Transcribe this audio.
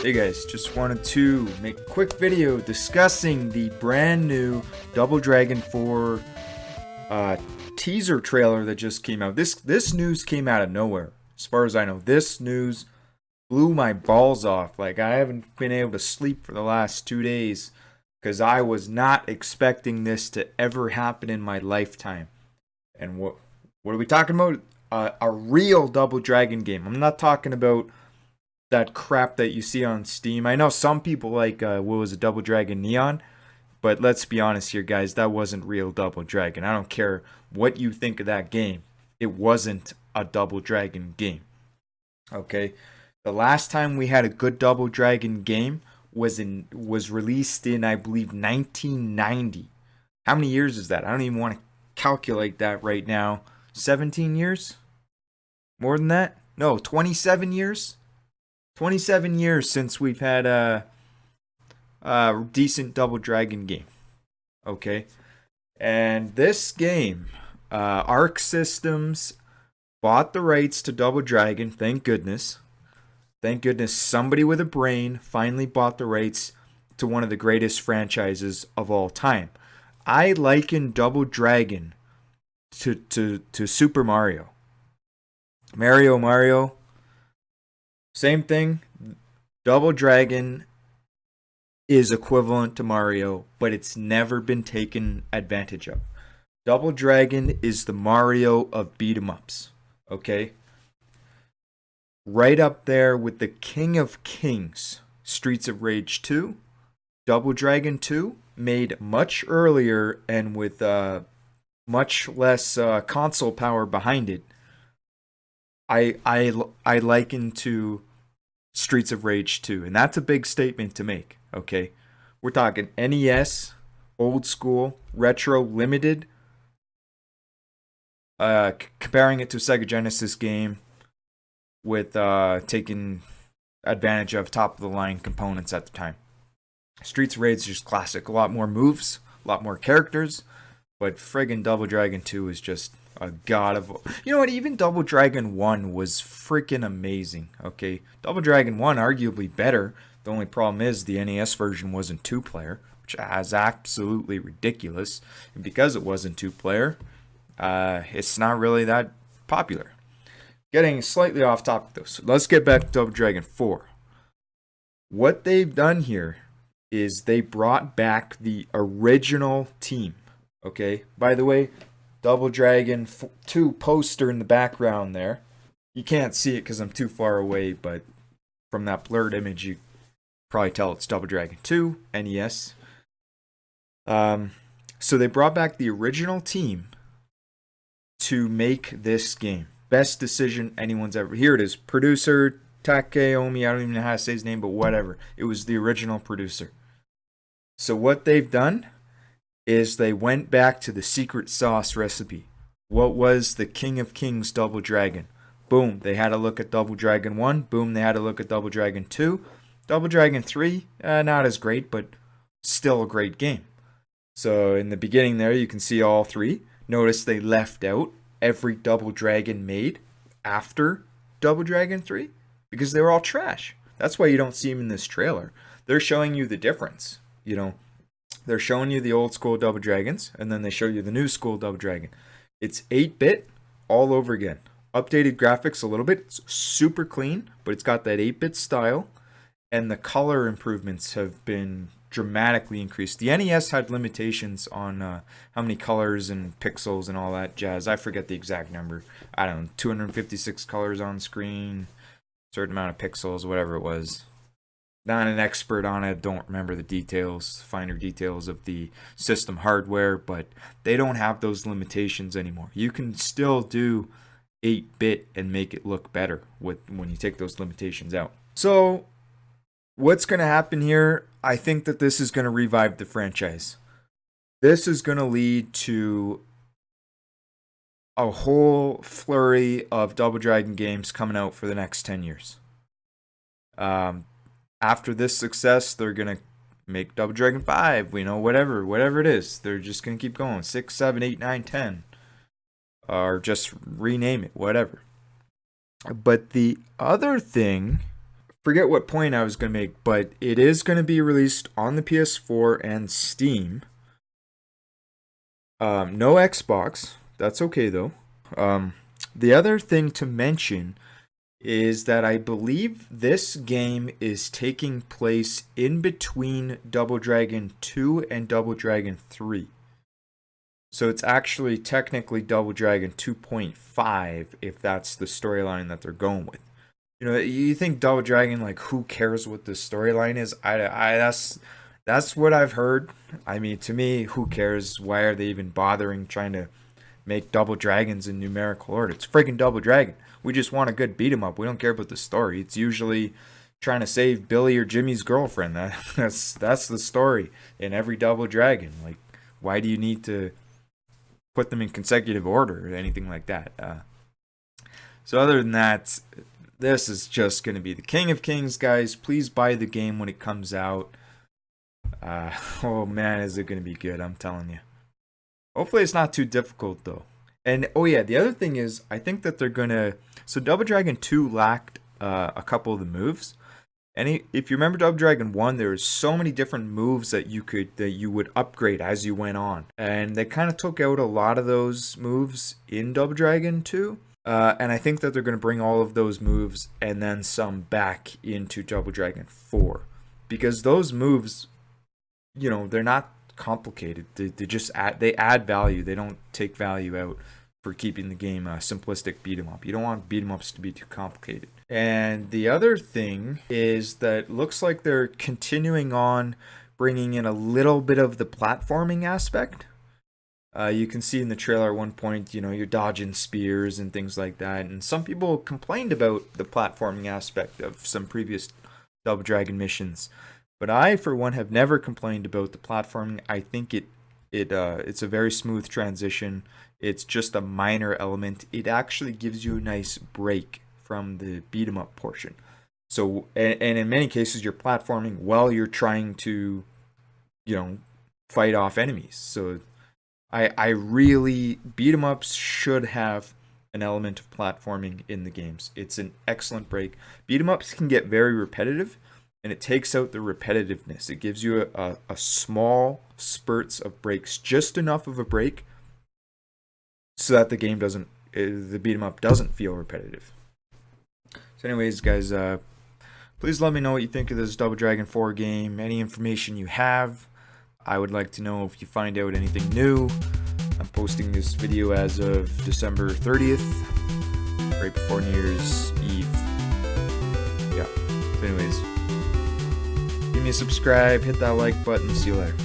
Hey guys, just wanted to make a quick video discussing the brand new Double Dragon 4 teaser trailer that just came out. This news came out of nowhere. As far as I know, this news blew my balls off. Like, I haven't been able to sleep for the last 2 days because I was not expecting this to ever happen in my lifetime. And what are we talking about? A real Double Dragon game. I'm not talking about that crap that you see on Steam. I know some people like what was it, Double Dragon Neon, but let's be honest here, guys, that wasn't real Double Dragon. I don't care what you think of that game. It wasn't a Double Dragon game. Okay? The last time we had a good Double Dragon game was released in, I believe, 1990. How many years is that? I don't even want to calculate that right now. 17 years? More than that? No, 27 years? 27 years since we've had a decent Double Dragon game. Okay? And this game, Arc Systems bought the rights to Double Dragon. Thank goodness. Thank goodness somebody with a brain finally bought the rights to one of the greatest franchises of all time. I liken Double Dragon to Super Mario. Mario. Same thing. Double Dragon is equivalent to Mario, but it's never been taken advantage of. Double Dragon is the Mario of beat 'em ups. Okay? Right up there with the King of Kings, Streets of Rage 2. Double Dragon 2, made much earlier and with much less console power behind it. I liken to Streets of Rage 2, and that's a big statement to make. Okay, we're talking NES, old school, retro, limited. Comparing it to a Sega Genesis game with taking advantage of top of the line components at the time. Streets of Rage is just classic. A lot more moves, a lot more characters, but friggin' Double Dragon 2 is just a god of... You know what? Even Double Dragon 1 was freaking amazing. Okay, Double Dragon 1 arguably better. The only problem is the NES version wasn't 2-player, which is absolutely ridiculous. And because it wasn't 2-player, it's not really that popular. Getting slightly off topic though, so let's get back to Double Dragon 4. What they've done here is they brought back the original team. Okay, by the way, Double Dragon 2 poster in the background there. You can't see it because I'm too far away, but from that blurred image, you probably tell it's Double Dragon 2, NES. So they brought back the original team to make this game. Best decision anyone's ever... Here it is. Producer Takeomi, I don't even know how to say his name, but whatever. It was the original producer. So what they've done is they went back to the secret sauce recipe. What was the King of Kings Double Dragon? Boom, they had a look at Double Dragon 1. Boom, they had a look at Double Dragon 2. Double Dragon 3, not as great, but still a great game. So in the beginning there, you can see all three. Notice they left out every Double Dragon made after Double Dragon 3 because they were all trash. That's why you don't see them in this trailer. They're showing you the difference, you know. They're showing you the old school Double Dragons, and then they show you the new school Double Dragon. It's 8-bit all over again. Updated graphics a little bit. It's super clean, but it's got that 8-bit style, and the color improvements have been dramatically increased. The NES had limitations on how many colors and pixels and all that jazz. I forget the exact number. I don't know, 256 colors on screen, certain amount of pixels, whatever it was. Not an expert on it, don't remember the details, finer details of the system hardware, but they don't have those limitations anymore. You can still do 8-bit and make it look better when you take those limitations out. So, what's going to happen here? I think that this is going to revive the franchise. This is going to lead to a whole flurry of Double Dragon games coming out for the next 10 years. After this success, they're going to make Double Dragon 5, whatever it is. They're just going to keep going. 6, 7, 8, 9, 10. Or just rename it, whatever. But the other thing forget what point I was going to make, but it is going to be released on the PS4 and Steam. No Xbox. That's okay though. The other thing to mention is that I believe this game is taking place in between Double Dragon 2 and Double Dragon 3. So it's actually technically Double Dragon 2.5 if that's the storyline that they're going with. You know, you think Double Dragon, like, who cares what the storyline is? That's what I've heard. I mean, to me, who cares? Why are they even bothering trying to make Double Dragons in numerical order? It's freaking Double Dragon. We just want a good beat 'em up. We don't care about the story. It's usually trying to save Billy or Jimmy's girlfriend. That's the story in every Double Dragon. Like, why do you need to put them in consecutive order or anything like that? So other than that, this is just going to be the King of Kings, guys. Please buy the game when it comes out. Oh man, is it going to be good? I'm telling you. Hopefully it's not too difficult though. And oh yeah, the other thing is, I think that they're gonna. So Double Dragon 2 lacked a couple of the moves, and if you remember Double Dragon 1, there was so many different moves that you would upgrade as you went on, and they kind of took out a lot of those moves in Double Dragon 2. And I think that they're going to bring all of those moves and then some back into Double Dragon 4, because those moves, you know, they're not complicated. They just add value. They don't take value out for keeping the game a simplistic beat 'em up. You don't want beat 'em ups to be too complicated. And the other thing is that looks like they're continuing on bringing in a little bit of the platforming aspect. You can see in the trailer at one point, you know, you're dodging spears and things like that. And some people complained about the platforming aspect of some previous Double Dragon missions. But I, for one, have never complained about the platforming. I think it's a very smooth transition. It's just a minor element. It actually gives you a nice break from the beat 'em up portion. So, and in many cases, you're platforming while you're trying to, you know, fight off enemies. So, I really, beat 'em ups should have an element of platforming in the games. It's an excellent break. Beat 'em ups can get very repetitive, and it takes out the repetitiveness. It gives you a small spurts of breaks, just enough of a break so that the game doesn't, the beat 'em up doesn't feel repetitive. So anyways, guys, please let me know what you think of this Double Dragon 4 game. Any information you have, I would like to know if you find out anything new. I'm posting this video as of December 30th, right before New Year's Eve. Yeah. So anyways, give me a subscribe, hit that like button, see you later.